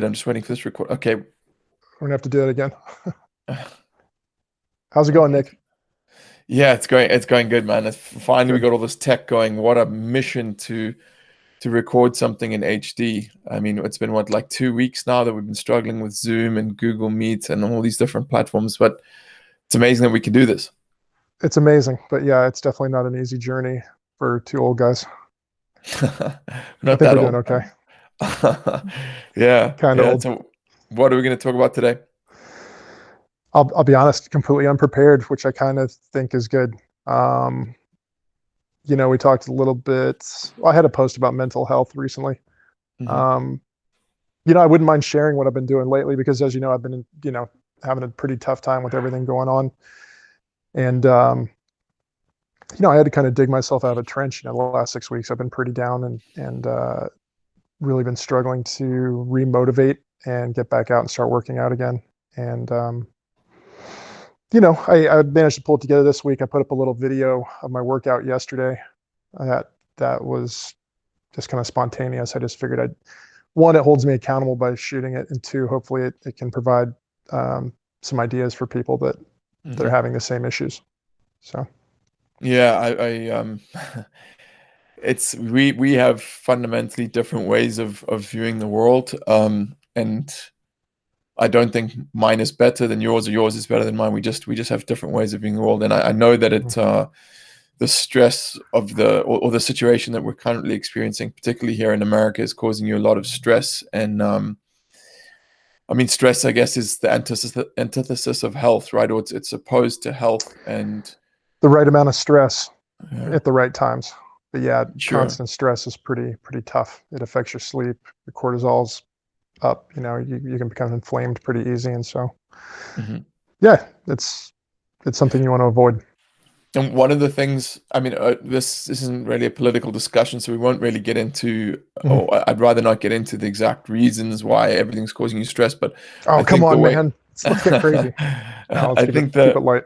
I'm just waiting for this record. Okay. We're gonna have to do that again. How's it going, Nick? Yeah, it's going good, man. Finally we Good. got all this tech going. What a mission to record something in HD. I mean, it's been what, like 2 weeks now that we've been struggling with Zoom and Google Meet and all these different platforms, but it's amazing that we can do this. It's amazing, but yeah, it's definitely not an easy journey for two old guys. I Not think that we're doing old, okay. man. Yeah, Kind of yeah. old. So what are we going to talk about today? I'll be honest, completely unprepared, which I kind of think is good. Um, we talked a little bit. Well, I had a post about mental health recently. Hmm. Um, I wouldn't mind sharing what I've been doing lately because, as you know, I've been, having a pretty tough time with everything going on. And I had to kind of dig myself out of a trench. The last 6 weeks I've been pretty down and really been struggling to remotivate and get back out and start working out again. And I managed to pull it together this week. I put up a little video of my workout yesterday. That was just kind of spontaneous. I just figured one, it holds me accountable by shooting it, and two, hopefully it can provide some ideas for people that are Hmm. having the same issues. So Yeah, I it's we have fundamentally different ways of viewing the world. And I don't think mine is better than yours or yours is better than mine. We just have different ways of viewing the world. And I know that the stress of or the situation that we're currently experiencing, particularly here in America, is causing you a lot of stress. And I mean, stress, I guess, is the antithesis of health, right? Or it's opposed to health. And the right amount of stress yeah, at the right times. But yeah, sure. constant stress is pretty tough. It affects your sleep. Your cortisol's up. You can become inflamed pretty easy, and so Mhm. yeah, it's something you want to avoid. And one of the things, I mean, this isn't really a political discussion, so we won't really get into, Mhm. or I'd rather not get into the exact reasons why everything's causing you stress, but I Oh, come think the on, way, man. Let's get crazy. No, let's I keep it think keep it the light.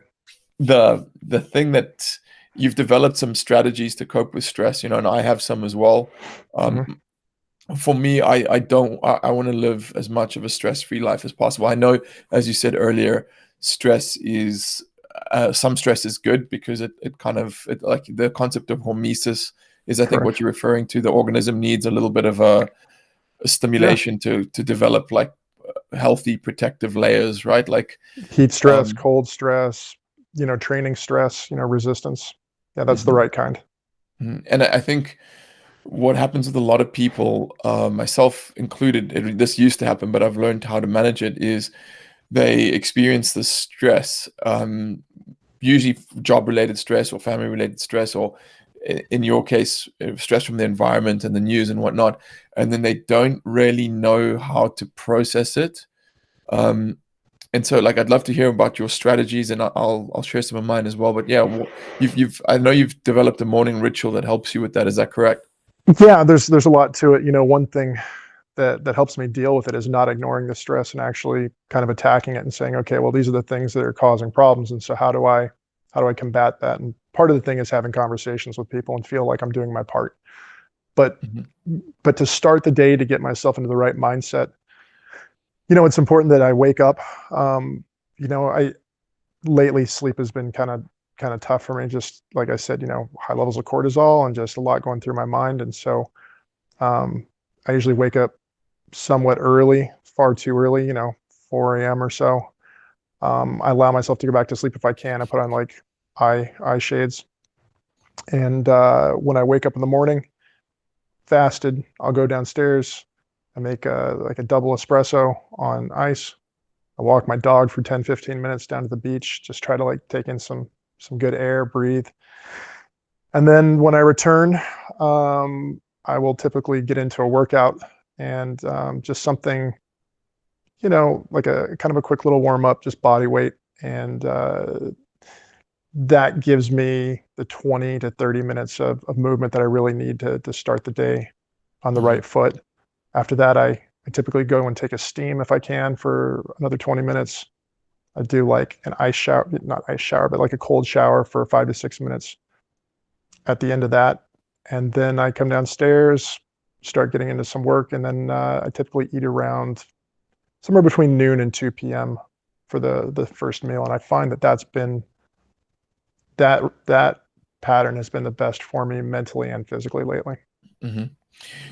the thing that you've developed some strategies to cope with stress, and I have some as well. Hmm. Um, for me, I don't, I want to live as much of a stress-free life as possible. I know, as you said earlier, stress is some stress is good because it kind of like the concept of hormesis is, I think, what Correct. you're referring to. The organism needs a little bit of a Yeah. stimulation to develop like healthy protective layers, right? Like, Heat stress, um, cold stress, training stress, resistance. Yeah, that's the mhm, right kind. mhm. And I think what happens with a lot of people, myself included, this used to happen, but I've learned how to manage it, is they experience the stress, usually job-related stress or family-related stress, or in your case, stress from the environment and the news and whatnot, and then they don't really know how to process it. Um, and so, like, I'd love to hear about your strategies, and I'll share some of mine as well. But yeah, you've I know you've developed a morning ritual that helps you with that. Is that correct? Yeah, there's a lot to it. One thing that helps me deal with it is not ignoring the stress and actually kind of attacking it and saying, okay, well, these are the things that are causing problems, and so how do I combat that? And part of the thing is having conversations with people and feel like I'm doing my part. But Hmm. but to start the day, to get myself into the right mindset, it's important that I wake up. I lately sleep has been kind of tough for me. Just like I said, high levels of cortisol and just a lot going through my mind, and so um, I usually wake up somewhat early, far too early, 4 a.m. or so. I allow myself to go back to sleep if I can. I put on like eye shades, and when I wake up in the morning, fasted, I'll go downstairs. I make like a double espresso on ice. I walk my dog for 10, 15 minutes down to the beach. Just try to like take in some good air, breathe, and then when I return, I will typically get into a workout and just something like a kind of a quick little warm up, just body weight. And that gives me the 20 to 30 minutes of movement that I really need to start the day on the Hmm. right foot. After that, I typically go and take a steam if I can for another 20 minutes. I do like an ice shower, not ice shower, but like a cold shower for 5 to 6 minutes at the end of that. And then I come downstairs, start getting into some work, and then I typically eat around somewhere between noon and 2 p.m. for the first meal, and I find that that's been that pattern has been the best for me mentally and physically lately. Hmm.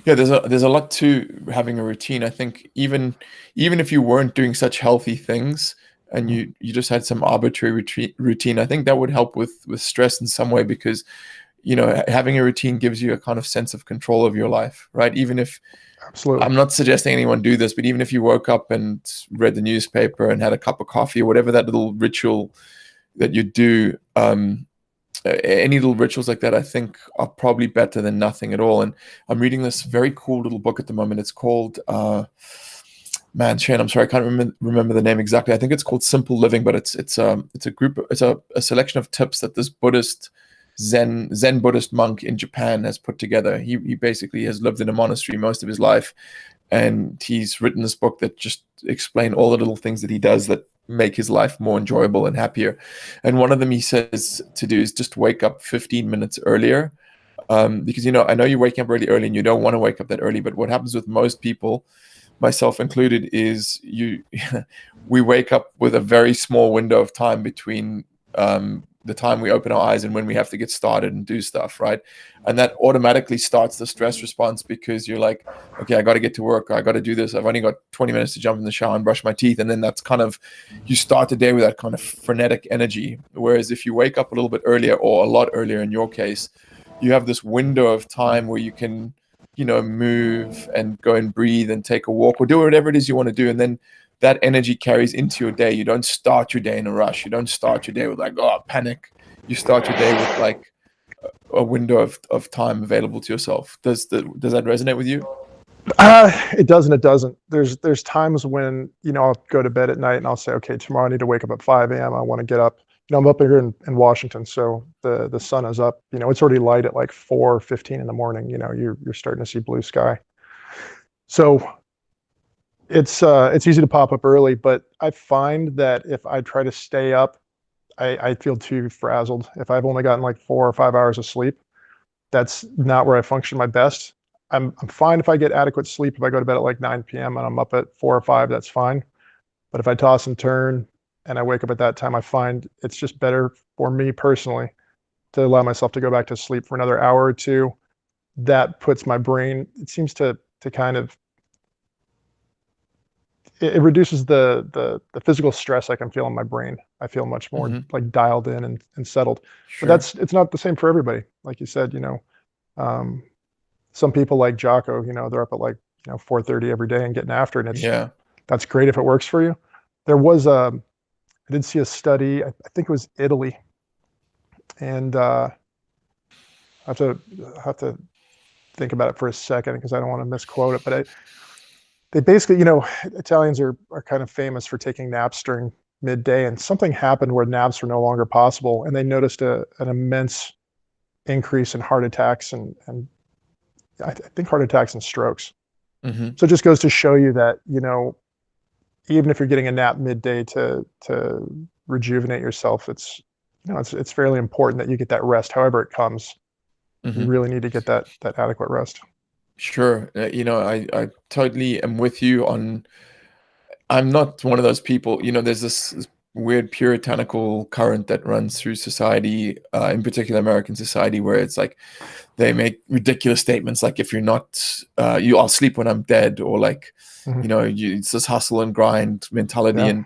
Yeah, there's a lot to having a routine. I think even if you weren't doing such healthy things and Mhm. you just had some arbitrary routine, I think that would help with stress in some way because having a routine gives you a kind of sense of control of your life, right? Even if Absolutely. I'm not suggesting anyone do this, but even if you woke up and read the newspaper and had a cup of coffee or whatever that little ritual that you do, any little rituals like that, I think are probably better than nothing at all. And I'm reading this very cool little book at the moment. It's called, man, Shane, I'm sorry, I can't remember the name exactly. I think it's called Simple Living, but it's a group, it's a selection of tips that this Buddhist Zen Buddhist monk in Japan has put together. He basically has lived in a monastery most of his life, and he's written this book that just explain all the little things that he does that make his life more enjoyable and happier. And one of them he says to do is just wake up 15 minutes earlier. Because I know you're waking up really early and you don't want to wake up that early, but what happens with most people, myself included, is we wake up with a very small window of time between the time we open our eyes and when we have to get started and do stuff, right? And that automatically starts the stress response because you're like, okay, I got to get to work. I got to do this. I've only got 20 minutes to jump in the shower and brush my teeth. And then that's kind of, you start the day with that kind of frenetic energy. Whereas if you wake up a little bit earlier or a lot earlier in your case, you have this window of time where you can, move and go and breathe and take a walk or do whatever it is you want to do. And then that energy carries into your day. You don't start your day in a rush. You don't start your day with like, oh, panic. You start your day with like a window of time available to yourself. Does that resonate with you? It does and it doesn't. There's times when I'll go to bed at night and I'll say, okay, tomorrow I need to wake up at 5 a.m. I want to get up. I'm up here in Washington, so the sun is up. It's already light at like 4:15 in the morning. You're starting to see blue sky. So it's easy to pop up early, but I find that if I try to stay up, I feel too frazzled. If I've only gotten like 4 or 5 hours of sleep, that's not where I function my best. I'm fine if I get adequate sleep. If I go to bed at like 9 p.m. and I'm up at 4 or 5, that's fine. But if I toss and turn and I wake up at that time, I find it's just better for me personally to allow myself to go back to sleep for another hour or two. That puts my brain, it seems to kind of it reduces the physical stress I can feel in my brain. I feel much more Hmm. like dialed in and settled. But Sure. it's not the same for everybody. Like you said, um, some people like Jocko, they're up at like 4:30 every day and getting after it. And Yeah. that's great if it works for you. There was I did see a study. I think it was Italy, and I have to think about it for a second because I don't want to misquote it. But they basically, Italians are kind of famous for taking naps during midday, and something happened where naps were no longer possible, and they noticed an immense increase in heart attacks and I think heart attacks and strokes. Hmm. So it just goes to show you that even if you're getting a nap midday to rejuvenate yourself, it's fairly important that you get that rest, however it comes. You Hmm. really need to get that adequate rest. Sure. I totally am with you on. I'm not one of those people. There's this weird puritanical current that runs through society, in particular American society, where it's like they make ridiculous statements like, if you're not, I'll sleep when I'm dead, or like, Mhm. it's this hustle and grind mentality. Yeah. And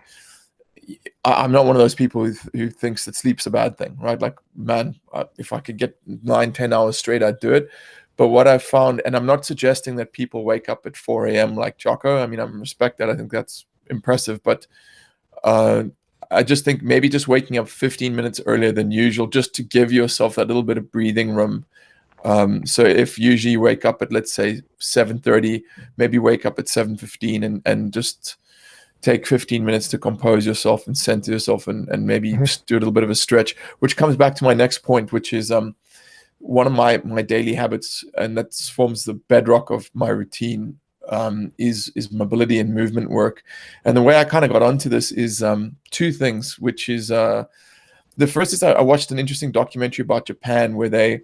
I'm not one of those people who thinks that sleep's a bad thing, right? Like, man, if I could get 9, 10 hours straight, I'd do it. But what I've found, and I'm not suggesting that people wake up at 4 a.m. like Jocko. I mean, I respect that. I think that's impressive. But uh, I just think maybe just waking up 15 minutes earlier than usual, just to give yourself that little bit of breathing room. So if usually you wake up at, let's say, 7:30, maybe wake up at 7:15 and just take 15 minutes to compose yourself and center yourself and maybe Mhm. do a little bit of a stretch, which comes back to my next point, which is one of my daily habits, and that forms the bedrock of my routine, is mobility and movement work. And the way I kind of got onto this is two things, which is the first is I watched an interesting documentary about Japan where they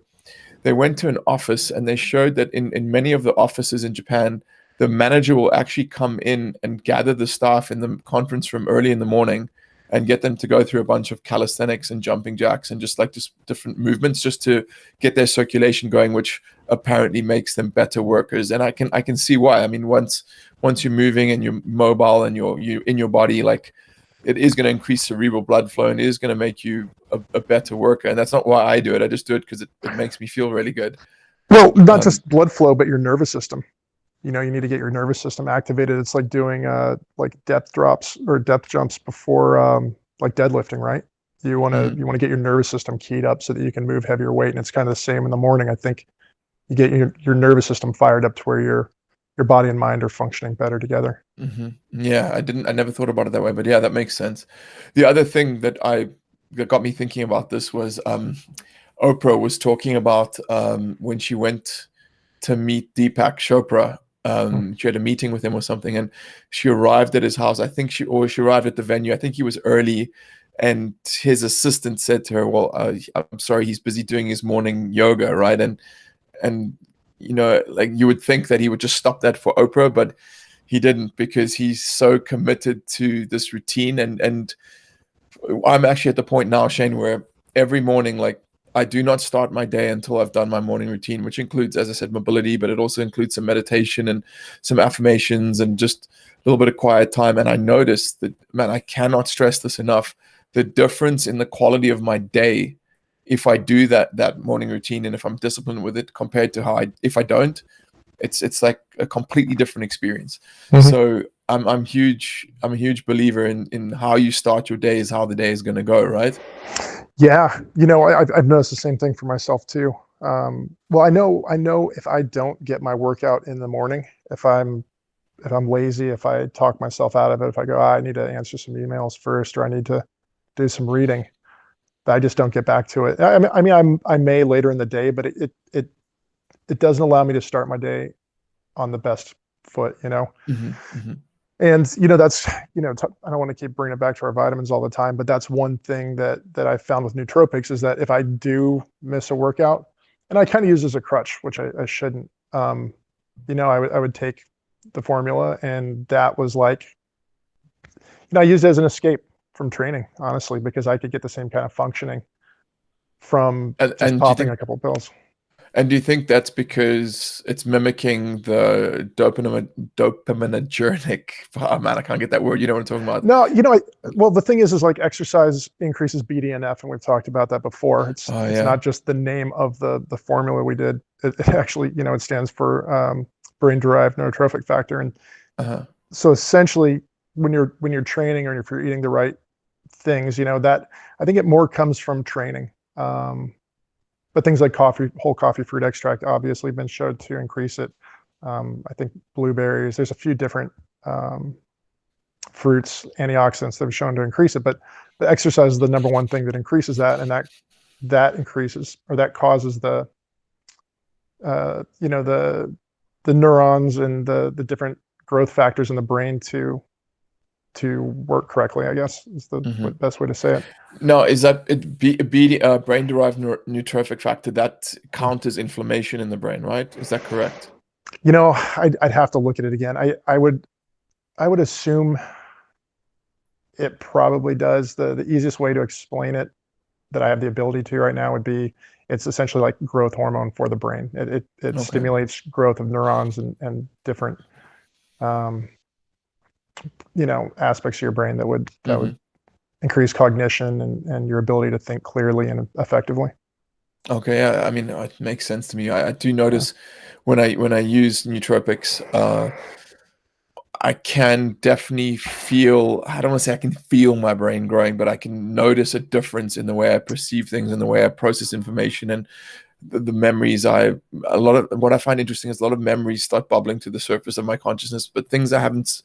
went to an office and they showed that in many of the offices in Japan, the manager will actually come in and gather the staff in the conference room early in the morning and get them to go through a bunch of calisthenics and jumping jacks and just different movements just to get their circulation going, which apparently makes them better workers. And I can see why. I mean, once you're moving and you're mobile and you in your body, like, it is going to increase cerebral blood flow and it is going to make you a better worker. And that's not why I do it. I just do it because it makes me feel really good. Well, not Um, just blood flow, but your nervous system. You need to get your nervous system activated. It's like doing like depth drops or depth jumps before like deadlifting, right? mhm. You want to get your nervous system keyed up so that you can move heavier weight. And it's kind of the same in the morning. I think you get your nervous system fired up to where your body and mind are functioning better together. Yeah, I never thought about it that way, but yeah, that makes sense. The other thing that got me thinking about this was Oprah was talking about when she went to meet Deepak Chopra. Hmm. She had a meeting with him or something, and she arrived at his house. I think she arrived at the venue. I think he was early, and his assistant said to her, "Well, I'm sorry, he's busy doing his morning yoga, right?" And like, you would think that he would just stop that for Oprah, but he didn't, because he's so committed to this routine. And I'm actually at the point now, Shane, where every morning, like, I do not start my day until I've done my morning routine, which includes, as I said, mobility, but it also includes some meditation and some affirmations and just a little bit of quiet time. And I noticed that, man, I cannot stress this enough, the difference in the quality of my day if I do that morning routine and if I'm disciplined with it, compared to if I don't. It's like a completely different experience. Hmm. So I'm a huge believer in how you start your day is how the day is going to go, right? Yeah, I've noticed the same thing for myself too. Well, I know if I don't get my workout in the morning, if I'm lazy, if I talk myself out of it, if I go, I need to answer some emails first, or I need to do some reading, I just don't get back to it. I may later in the day, but it doesn't allow me to start my day on the best foot, you know. Hmm. And that's I don't want to keep bringing it back to our vitamins all the time, but that's one thing that I found with nootropics is that if I do miss a workout, and I kind of use it as a crutch, which I shouldn't, I would take the formula, and that was like, I used it as an escape from training, honestly, because I could get the same kind of functioning from And just popping a couple pills. do you think that's because it's mimicking the dopaminergic? Oh man, I can't get that word. You know what I'm talking about? No, well, the thing is like exercise increases BDNF, and we've talked about that before. Oh It's yeah. not just the name of the formula we did. It actually, it stands for brain-derived neurotrophic factor. And Uh-huh. so essentially, when you're training, or if you're eating the right things, that I think it more comes from training. But things like whole coffee fruit extract, obviously been shown to increase it. I think blueberries. There's a few different um, fruits, antioxidants that have shown to increase it. But the exercise is the number one thing that increases that, and that increases, or that causes the neurons and the different growth factors in the brain to work correctly, I guess is the Hmm. best way to say it. Now, is that brain-derived neurotrophic factor that counters inflammation in the brain, right? Is that correct? I'd have to look at it again. I would assume it probably does. The easiest way to explain it that I have the ability to right now would be, it's essentially like growth hormone for the brain. It Okay. stimulates growth of neurons and different um, aspects of your brain that would Hmm. increase cognition and your ability to think clearly and effectively. Okay. Yeah. I mean, it makes sense to me. I do Yeah. notice when I use nootropics, I can definitely feel, I don't want to say I can feel my brain growing, but I can notice a difference in the way I perceive things and the way I process information and the memories. A lot of what I find interesting is a lot of memories start bubbling to the surface of my consciousness, but things I haven't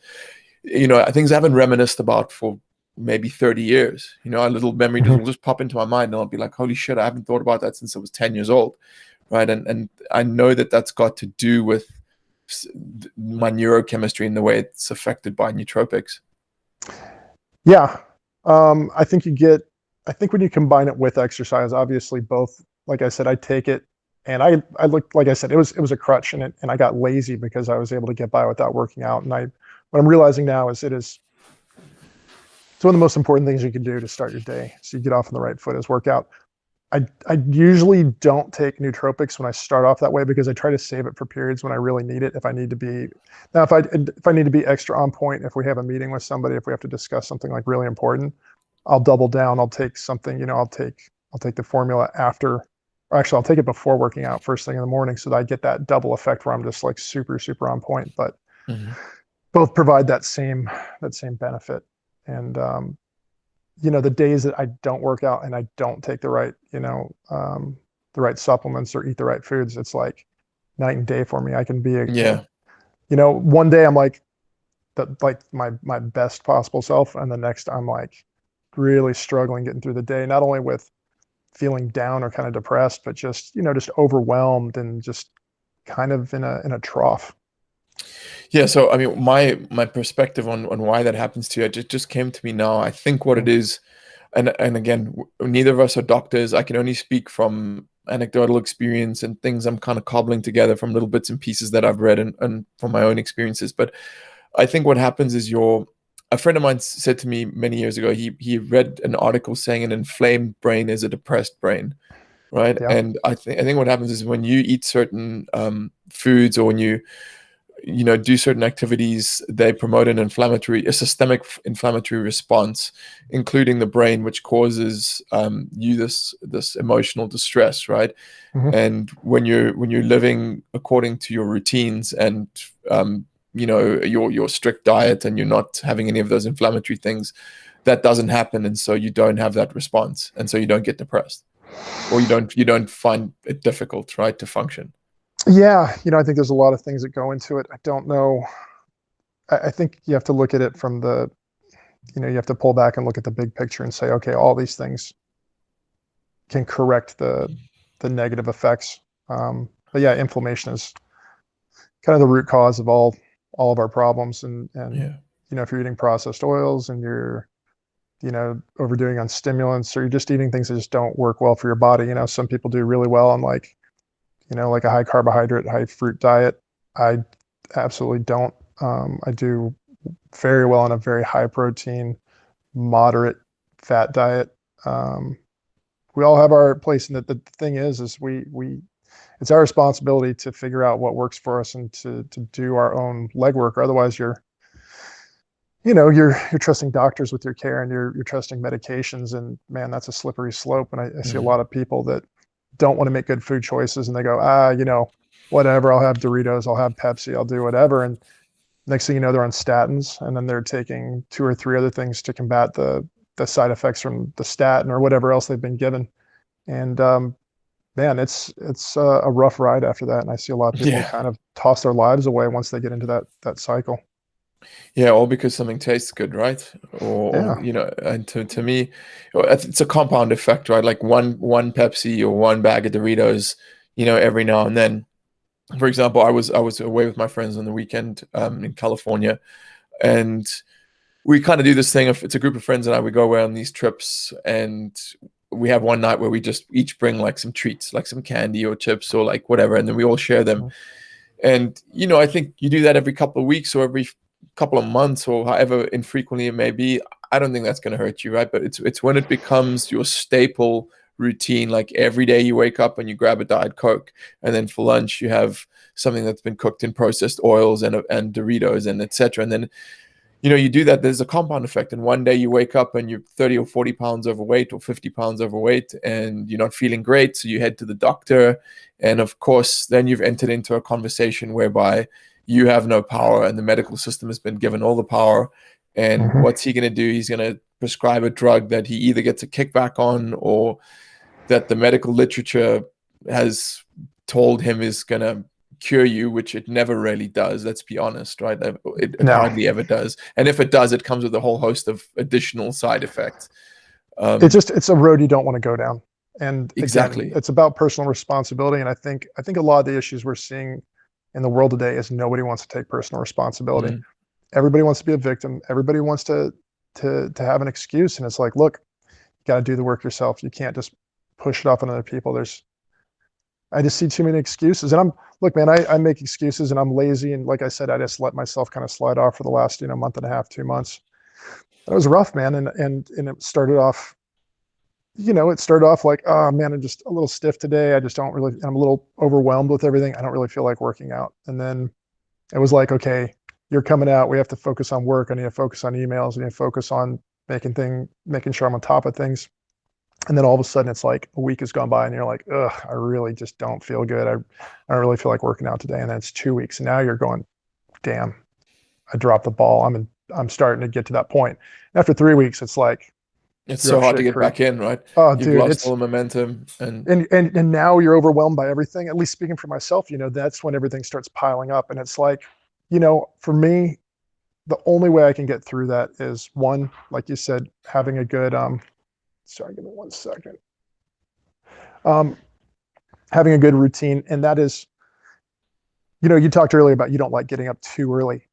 reminisced about for maybe 30 years. A little memory just Mhm. will just pop into my mind and I'll be like, holy shit, I haven't thought about that since I was 10 years old. Right. And I know that that's got to do with my neurochemistry and the way it's affected by nootropics. Yeah. Um, I think you get, I think when you combine it with exercise, obviously both, like I said, I take it And I looked, like I said, it was a crutch, and I got lazy because I was able to get by without working out. And what I'm realizing now is it's one of the most important things you can do to start your day, so you get off on the right foot, is workout. I usually don't take nootropics when I start off that way, because I try to save it for periods when I really need it. If I need to be now, if I need to be extra on point, if we have a meeting with somebody, if we have to discuss something like really important, I'll double down. I'll take something, I'll take the formula after, or actually I'll take it before working out first thing in the morning, so that I get that double effect where I'm just like super, super on point. But Mhm. both provide that same benefit. And the days that I don't work out and I don't take the right supplements or eat the right foods, it's like night and day for me. I can be Yeah. one day I'm like my best possible self, and the next I'm like really struggling getting through the day, not only with feeling down or kind of depressed, but just overwhelmed and just kind of in a trough. Yeah, so I mean, my perspective on why that happens to you, it just came to me now. I think what it Mm, is, and again, neither of us are doctors. I can only speak from anecdotal experience and things I'm kind of cobbling together from little bits and pieces that I've read and from my own experiences. But I think what happens is a friend of mine said to me many years ago, he read an article saying an inflamed brain is a depressed brain, right? yeah. And I think what happens is when you eat certain foods, or when you do certain activities, they promote a systemic inflammatory response, including the brain, which causes you this emotional distress, right? Hmm. And when you're living according to your routines and your strict diet, and you're not having any of those inflammatory things, that doesn't happen, and so you don't have that response, and so you don't get depressed, or you don't find it difficult, right, to function. Yeah, I think there's a lot of things that go into it. I don't know. I think you have to look at it from you have to pull back and look at the big picture and say, okay, all these things can correct the negative effects. But yeah, inflammation is kind of the root cause of all of our problems. And Yeah. if you're eating processed oils and you're overdoing on stimulants, or you're just eating things that just don't work well for your body. Some people do really well on like a high carbohydrate, high fruit diet. I absolutely don't. I do very well on a very high protein, moderate fat diet. Um, we all have our place in it. The thing is we it's our responsibility to figure out what works for us, and to do our own legwork. Or otherwise, you're trusting doctors with your care, and you're trusting medications, and man, that's a slippery slope. And I see a Mhm. lot of people that don't want to make good food choices, and they go, whatever, I'll have Doritos, I'll have Pepsi, I'll do whatever. And next thing you know, they're on statins, and then they're taking two or three other things to combat the side effects from the statin or whatever else they've been given. And man, it's a rough ride after that. And I see a lot of people Yeah. kind of toss their lives away once they get into that cycle. Yeah, all because something tastes good, right? Or Yeah. and to me, it's a compound effect, right? Like one Pepsi or one bag of Doritos, every now and then. For example, I was away with my friends on the weekend in California, and we kind of do this thing. If it's a group of friends and I, we go away on these trips, and we have one night where we just each bring like some treats, like some candy or chips or like whatever, and then we all share them. Mhm. And I think you do that every couple of weeks or every couple of months or however infrequently it may be. I don't think that's going to hurt you, right? But it's when it becomes your staple routine, like every day you wake up and you grab a Diet Coke, and then for lunch you have something that's been cooked in processed oils and Doritos and etc. And then you do that, there's a compound effect. And one day you wake up and you're 30 or 40 pounds overweight or 50 pounds overweight, and you're not feeling great. So you head to the doctor. And of course, then you've entered into a conversation whereby you have no power and the medical system has been given all the power. And Mhm. what's he going to do? He's going to prescribe a drug that he either gets a kickback on, or that the medical literature has told him is going to cure you, which it never really does. Let's be honest, right? It No, hardly ever does. And if it does, it comes with a whole host of additional side effects. it's it's a road you don't want to go down. And again, Exactly. it's about personal responsibility. And I think a lot of the issues we're seeing in the world today is nobody wants to take personal responsibility. Mm. Everybody wants to be a victim. Everybody wants to have an excuse. And it's like, look, you got to do the work yourself. You can't just push it off on other people. I just see too many excuses. And look, man, I make excuses and I'm lazy. And like I said, I just let myself kind of slide off for the last, month and a half, 2 months. It was rough, man. And it started off, it started off like, oh man, I'm just a little stiff today. I just don't really, I'm a little overwhelmed with everything. I don't really feel like working out. And then it was like, okay, you're coming out. We have to focus on work. I need to focus on emails. I need to focus on making sure I'm on top of things. And then all of a sudden it's like a week has gone by and you're like, ugh, I really just don't feel good. I don't really feel like working out today. And then it's 2 weeks. And now you're going, damn, I dropped the ball. I'm starting to get to that point. After 3 weeks, it's like It's you're so up hard to shit get creek. back in, right? Oh, You've dude, lost all it's the momentum, and and now you're overwhelmed by everything. At least speaking for myself, that's when everything starts piling up. And it's like, for me, the only way I can get through that is one, like you said, having a good sorry, give me 1 second. Um, having a good routine. And that is, you talked earlier about you don't like getting up too early.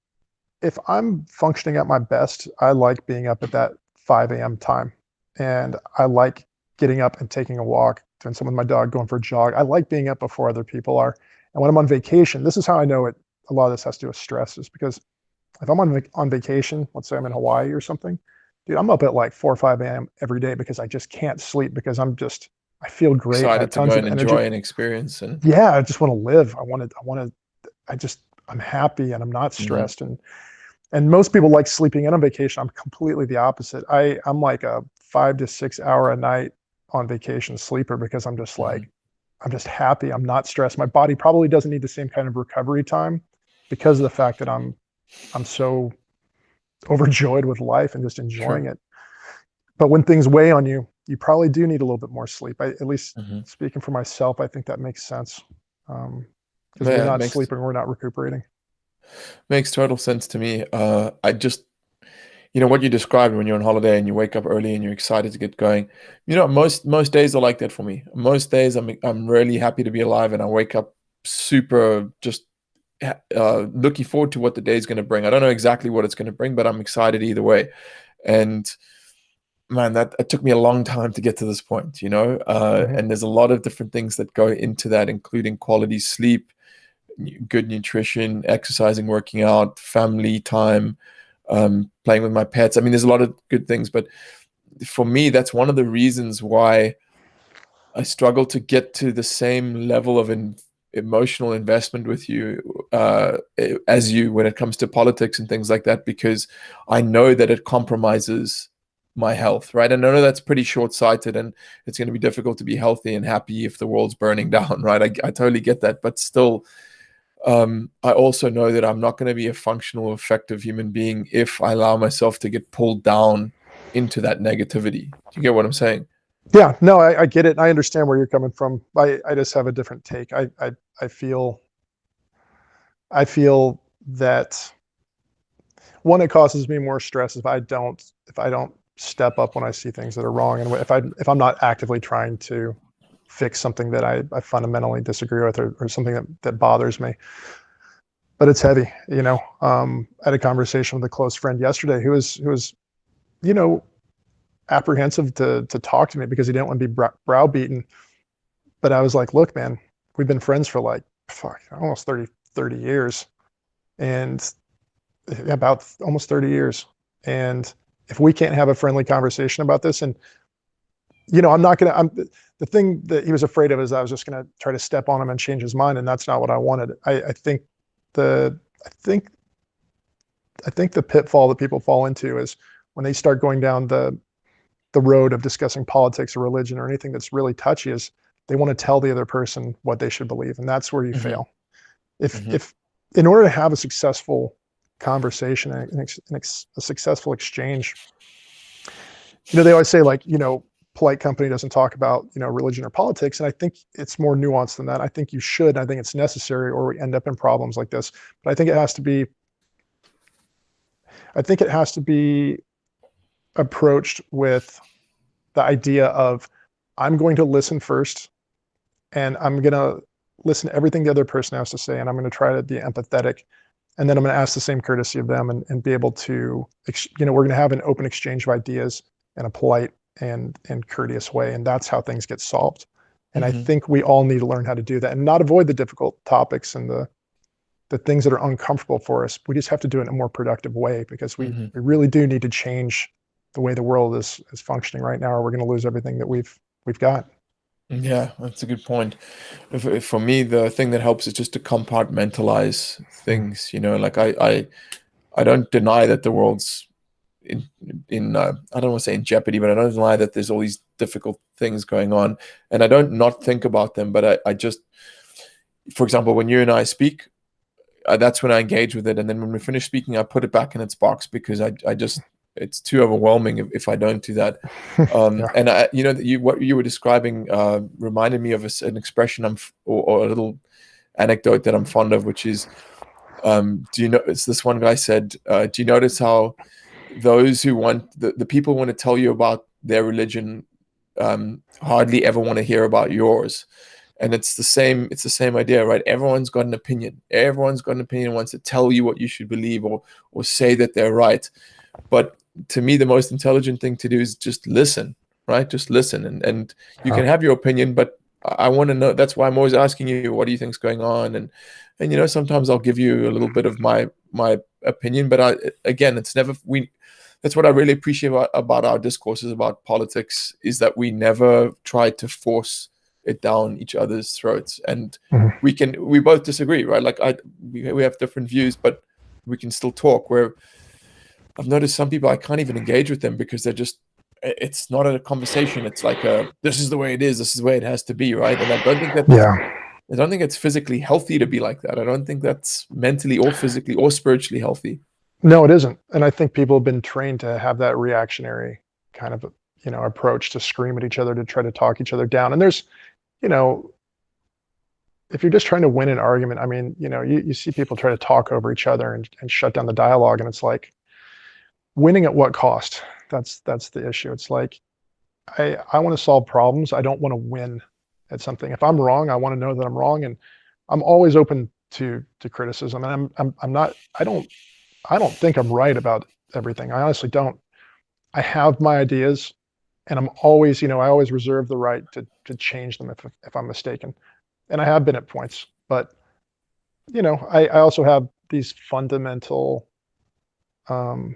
If I'm functioning at my best, I like being up at that 5 a.m. time. And I like getting up and taking a walk, doing something with my dog, going for a jog. I like being up before other people are. And when I'm on vacation, this is how I know it. A lot of this has to do with stress, is because if I'm on vacation, let's say I'm in Hawaii or something, dude, I'm up at like 4 or 5 a.m. every day because I just can't sleep because I feel great. I have excited to go tons of and energy. enjoy and experience. And Yeah, I just want to live. I'm happy and I'm not mhm, stressed. And most people like sleeping in on vacation. I'm completely the opposite. I'm like a 5 to 6 hour a night on vacation sleeper because mhm. I'm just happy. I'm not stressed. My body probably doesn't need the same kind of recovery time because of the fact that I'm so overjoyed with life and just enjoying Sure. it. But when things weigh on you, you probably do need a little bit more sleep. At least Mhm. speaking for myself, I think that makes sense. Because we're Yeah, it not makes sleeping, we're not recuperating. makes total sense to me. I just, what you described when you're on holiday and you wake up early and you're excited to get going. Most days are like that for me. Most days I'm really happy to be alive, and I wake up super just looking forward to what the day is going to bring. I don't know exactly what it's going to bring, but I'm excited either way. And man, that it took me a long time to get to this point, Hmm. and there's a lot of different things that go into that, including quality sleep, good nutrition, exercising, working out, family time, playing with my pets. I mean, there's a lot of good things, but for me, that's one of the reasons why I struggle to get to the same level of emotional investment with you as you when it comes to politics and things like that, because I know that it compromises my health, right? And I know that's pretty short-sighted, and it's going to be difficult to be healthy and happy if the world's burning down, right? I totally get that, but still, I also know that I'm not going to be a functional, effective human being if I allow myself to get pulled down into that negativity. Do you get what I'm saying? Yeah, no, I get it. I understand where you're coming from. I just have a different take. I feel that one, it causes me more stress if I don't step up when I see things that are wrong, and if I'm not actively trying to fix something that I fundamentally disagree with, or something that bothers me. But it's heavy, I had a conversation with a close friend yesterday who was you know apprehensive to talk to me because he didn't want to be browbeaten. But I was like, look, man, we've been friends for like fuck, almost 30 years, and about almost 30 years. And if we can't have a friendly conversation about this, and I'm not gonna. The thing that he was afraid of is I was just gonna try to step on him and change his mind, and that's not what I wanted. I think the I think I think the pitfall that people fall into is when they start going down the road of discussing politics or religion or anything that's really touchy, is they want to tell the other person what they should believe, and that's where you Hmm. fail. If Hmm. if in order to have a successful conversation and a successful exchange, they always say, like, polite company doesn't talk about religion or politics, and I think it's more nuanced than that. I think you should. I think it's necessary, or we end up in problems like this. But I think it has to be approached with the idea of, I'm going to listen first, and I'm going to listen to everything the other person has to say, and I'm going to try to be empathetic, and then I'm going to ask the same courtesy of them, and be able to, we're going to have an open exchange of ideas in a polite and courteous way, and that's how things get solved. And I Hmm. think we all need to learn how to do that and not avoid the difficult topics and the things that are uncomfortable for us. We just have to do it in a more productive way because Hmm. we really do need to change the way the world is functioning right now, or we're going to lose everything that we've got. Yeah, that's a good point. If for me, the thing that helps is just to compartmentalize Mm. things. Like I don't deny that the world's in I don't want to say in jeopardy, but I don't deny that there's all these difficult things going on, and I don't not think about them. But I just, for example, when you and I speak, that's when I engage with it, and then when we finish speaking, I put it back in its box because I just it's too overwhelming if I don't do that. Yeah. And what you were describing reminded me of an expression or a little anecdote that I'm fond of, which is, do you know? It's this one guy said, do you notice how those who want the people who want to tell you about their religion hardly ever want to hear about yours? And it's the same idea, right? Everyone's got an opinion. Everyone's got an opinion, wants to tell you what you should believe, or say that they're right. But to me, the most intelligent thing to do is just listen, right? Just listen, and you Uh, can have your opinion, but I want to know. That's why I'm always asking you, what do you think's going on? And sometimes I'll give you a little bit of my opinion, but again, it's never we. That's what I really appreciate about our discourses about politics, is that we never try to force it down each other's throats, and mhm. we both disagree, right? Like we have different views, but we can still talk. Where I've noticed some people, I can't even engage with them because they're just, it's not a conversation. It's like this is the way it is. This is the way it has to be, right? And Yeah. I don't think it's physically healthy to be like that. I don't think that's mentally or physically or spiritually healthy. No, it isn't. And I think people have been trained to have that reactionary kind of, approach to scream at each other, to try to talk each other down. And there's, you know, if you're just trying to win an argument, I mean, you see people try to talk over each other and shut down the dialogue. And it's like, winning at what cost? That's the issue. It's like, I want to solve problems. I don't want to win at something. If I'm wrong, I want to know that I'm wrong. And I'm always open to criticism. And I'm not, I don't think I'm right about everything. I honestly don't. I have my ideas, and I'm always, I always reserve the right to change them if I'm mistaken. And I have been at points, but I also have these fundamental um,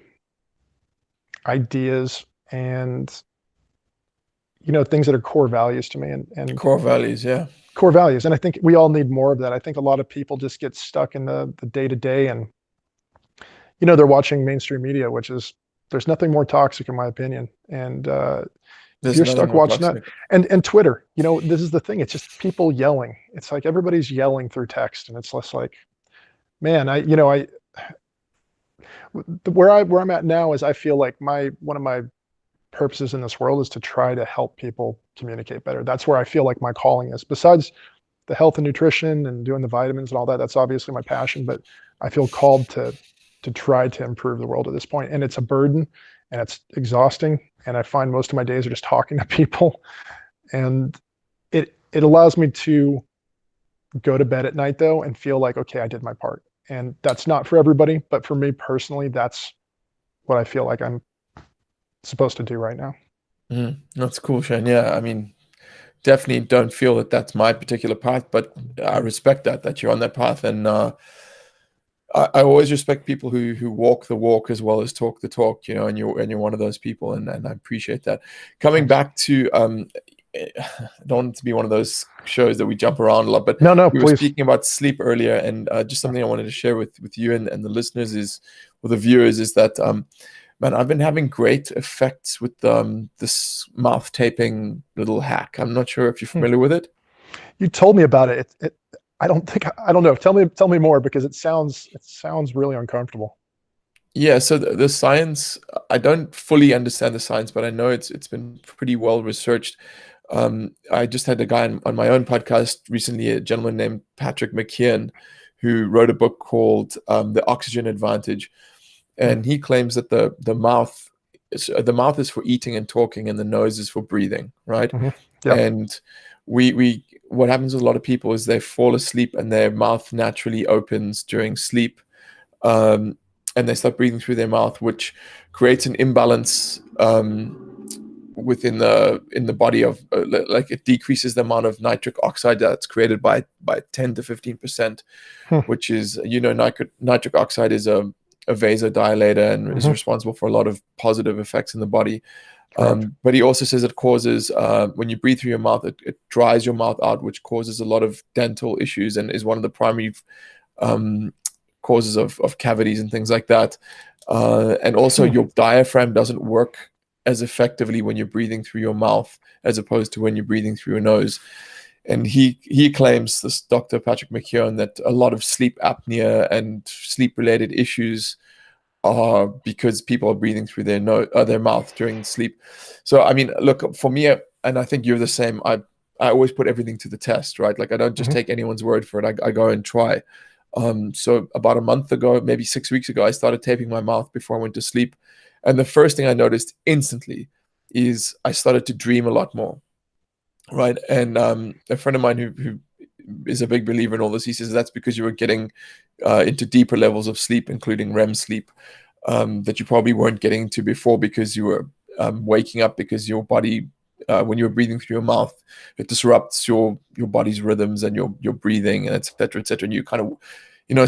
ideas and things that are core values to me, and Core values, yeah. core values. And I think we all need more of that. I think a lot of people just get stuck in the day to day, and they're watching mainstream media, which is, there's nothing more toxic in my opinion. And if There's you're nothing stuck more watching that, toxic. and Twitter, this is the thing. It's just people yelling. It's like everybody's yelling through text, and it's less like, man, where I'm at now is, I feel like one of my purposes in this world is to try to help people communicate better. That's where I feel like my calling is. Besides the health and nutrition and doing the vitamins and all that, that's obviously my passion, but I feel called to try to improve the world at this point. And it's a burden, and it's exhausting. And I find most of my days are just talking to people, and it allows me to go to bed at night though and feel like, okay, I did my part. And that's not for everybody, but for me personally, that's what I feel like I'm supposed to do right now. That's cool, Shane. Yeah, I mean, definitely don't feel that that's my particular path, but I respect that you're on that path, and I always respect people who walk the walk as well as talk the talk, and you're one of those people, and I appreciate that. Coming Thanks. back to I don't want it to be one of those shows that we jump around a lot, but No, no, we were please. speaking about sleep earlier, and just something I wanted to share with you and the listeners is, or the viewers, is that man, I've been having great effects with this mouth taping little hack. I'm not sure if you're Hmm. familiar with it. You told me about it. I don't know. Tell me more, because it sounds really uncomfortable. Yeah, so the science, I don't fully understand the science, but I know it's been pretty well researched. I just had a guy on my own podcast recently, a gentleman named Patrick McKeon, who wrote a book called The Oxygen Advantage, Hmm. and he claims that the mouth is for eating and talking, and the nose is for breathing, right? Hmm. Yep. And we what happens with a lot of people is they fall asleep and their mouth naturally opens during sleep, um, and they start breathing through their mouth, which creates an imbalance within the body of like it decreases the amount of nitric oxide that's created by 10 to 15%, Hmm. which is, nitric oxide is a vasodilator and is Hmm. responsible for a lot of positive effects in the body. Correct. But he also says it causes, when you breathe through your mouth, it dries your mouth out, which causes a lot of dental issues and is one of the primary um, causes of cavities and things like that. And also, Hmm. your diaphragm doesn't work as effectively when you're breathing through your mouth as opposed to when you're breathing through your nose. And he claims, this Dr. Patrick McKeown, that a lot of sleep apnea and sleep related issues are because people are breathing through their mouth during sleep. So I mean, look, for me, and I think you're the same. I always put everything to the test, right? Like I don't just Hmm. take anyone's word for it. I go and try. So about a month ago, maybe 6 weeks ago, I started taping my mouth before I went to sleep, and the first thing I noticed instantly is I started to dream a lot more, right? And a friend of mine who is a big believer in all this, he says that's because you were getting into deeper levels of sleep, including REM sleep, that you probably weren't getting to before because you were waking up because your body, when you were breathing through your mouth, it disrupts your body's rhythms and your breathing, and et cetera, et cetera. And you kind of,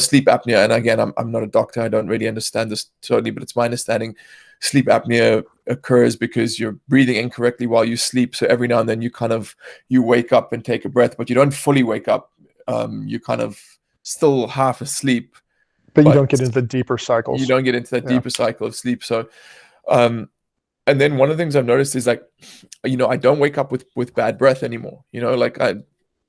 sleep apnea. And again, I'm not a doctor. I don't really understand this totally, but it's my understanding sleep apnea occurs because you're breathing incorrectly while you sleep. So every now and then you wake up and take a breath, but you don't fully wake up. You kind of still half asleep, But you but don't get into the deeper you cycles. don't get into that Yeah. deeper cycle of sleep. So, um, and then one of the things I've noticed is, like, I don't wake up with bad breath anymore. Like I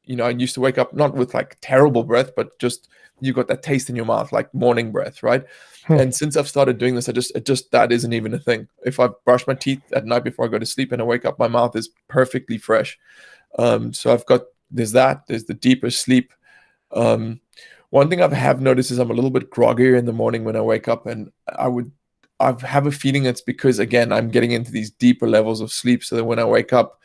used to wake up not with like terrible breath, but just you got that taste in your mouth, like morning breath, right? Hmm. And since I've started doing this, that isn't even a thing. If I brush my teeth at night before I go to sleep and I wake up, my mouth is perfectly fresh. So there's the deeper sleep. Um, One thing I have noticed is I'm a little bit groggier in the morning when I wake up, and I have a feeling it's because, again, I'm getting into these deeper levels of sleep, so that when I wake up,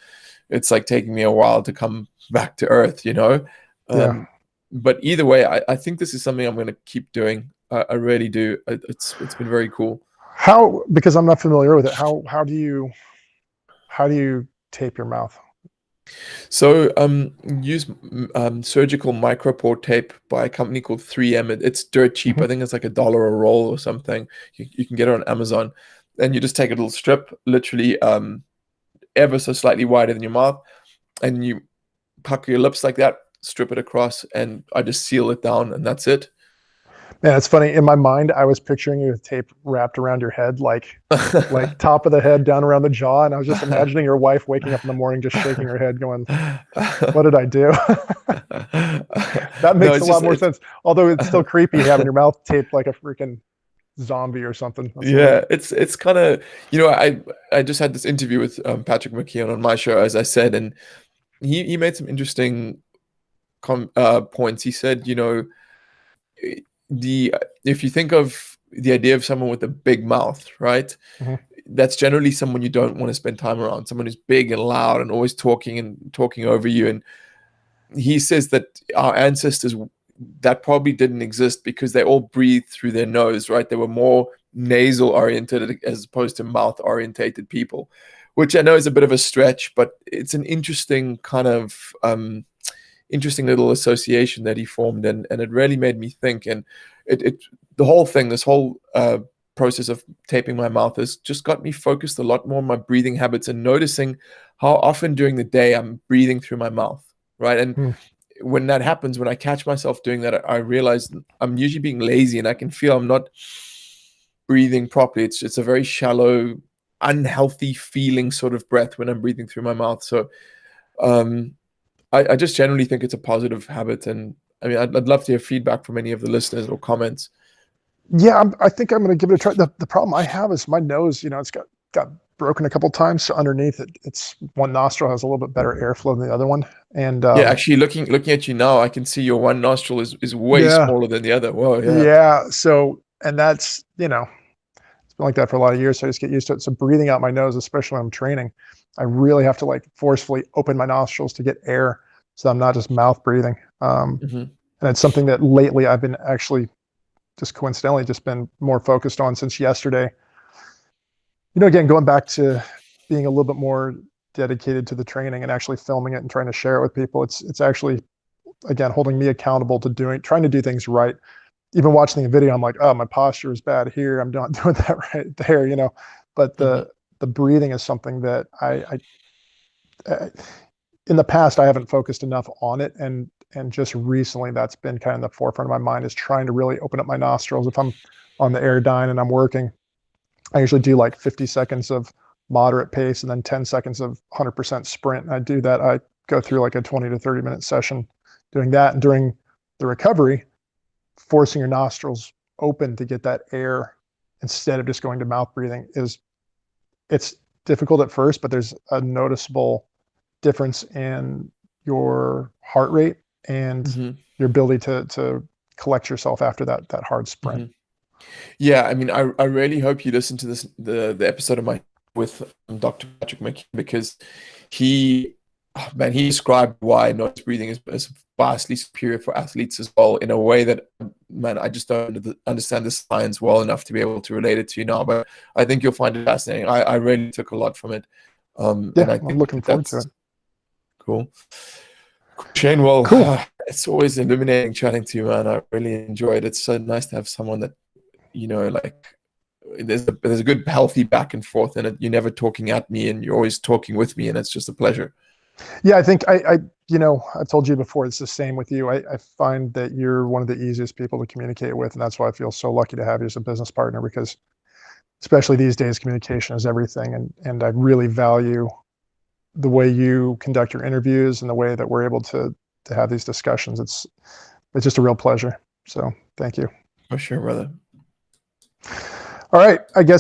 it's like taking me a while to come back to earth. Yeah. Um, but either way, I think this is something I'm going to keep doing. I really do. It's been very cool. How, because I'm not familiar with it, how do you tape your mouth? So use surgical micropore tape by a company called 3M. It's dirt cheap. Hmm. I think it's like $1 a roll or something. You can get it on Amazon, and you just take a little strip, literally ever so slightly wider than your mouth, and you pucker your lips like that, strip it across, and I just seal it down, and that's it. Man, it's funny. In my mind, I was picturing you with tape wrapped around your head, like top of the head down around the jaw, and I was just imagining your wife waking up in the morning, just shaking her head, going, "What did I do?" That No, makes a it's lot just more it's sense. Although it's still creepy having your mouth taped like a freaking zombie or something. That's a little. yeah, it's kind of, I just had this interview with Patrick McKeown on my show, as I said, and he made some interesting points. He said, the if you think of the idea of someone with a big mouth, right? Mhm. That's generally someone you don't want to spend time around. Someone who's big and loud and always talking over you. And he says that our ancestors, that probably didn't exist because they all breathed through their nose, right? They were more nasal oriented as opposed to mouth orientated people, which I know is a bit of a stretch, but it's an interesting kind of interesting little association that he formed, and it really made me think. And it the whole thing, this whole process of taping my mouth has just got me focused a lot more on my breathing habits and noticing how often during the day I'm breathing through my mouth, right? And Hmm. when that happens, when I catch myself doing that, I realize I'm usually being lazy, and I can feel I'm not breathing properly. It's a very shallow, unhealthy feeling sort of breath when I'm breathing through my mouth. So um, I just generally think it's a positive habit, and I mean, I'd love to hear feedback from any of the listeners or comments. Yeah, I think I'm going to give it a try. The problem I have is my nose. It's got broken a couple times. So underneath it, it's one nostril has a little bit better airflow than the other one, and Yeah, actually, looking at you now, I can see your one nostril is way yeah, smaller than the other. Whoa, yeah. yeah. So, and that's it's been like that for a lot of years. So I just get used to it. So breathing out my nose, especially when I'm training, I really have to like forcefully open my nostrils to get air, so I'm not just mouth breathing. Hmm. And it's something that lately I've been actually just coincidentally just been more focused on since yesterday. Again, going back to being a little bit more dedicated to the training and actually filming it and trying to share it with people. It's actually, again, holding me accountable to trying to do things right. Even watching the video, I'm like, oh, my posture is bad here. I'm not doing that right there, you know. But Mhm. the breathing is something that I in the past I haven't focused enough on it, and just recently that's been kind of the forefront of my mind, is trying to really open up my nostrils. If I'm on the Airdyne and I'm working, I usually do like 50 seconds of moderate pace and then 10 seconds of 100% sprint. And I do that. I go through like a 20 to 30-minute session doing that. And during the recovery, forcing your nostrils open to get that air instead of just going to mouth breathing it's difficult at first, but there's a noticeable difference in your heart rate and Mhm. your ability to collect yourself after that hard sprint. Mhm. Yeah, I mean, I really hope you listen to the episode of my with Dr. Patrick McKeon, because he, man, he described why noise breathing is vastly superior for athletes as well, in a way that, man, I just don't understand the science well enough to be able to relate it to you now. But I think you'll find it fascinating. I really took a lot from it, and Yeah, I I'm think looking that forward to that's it. cool. Shane, well, Cool. it's always illuminating chatting to you, man. I really enjoy it. It's so nice to have someone that, like, there's a good healthy back and forth in it. You're never talking at me, and you're always talking with me, and it's just a pleasure. Yeah, I think I've told you before, it's the same with you. I find that you're one of the easiest people to communicate with, and that's why I feel so lucky to have you as a business partner, because especially these days, communication is everything. And I really value the way you conduct your interviews and the way that we're able to have these discussions. It's just a real pleasure. So thank you. For sure, brother. All right. I guess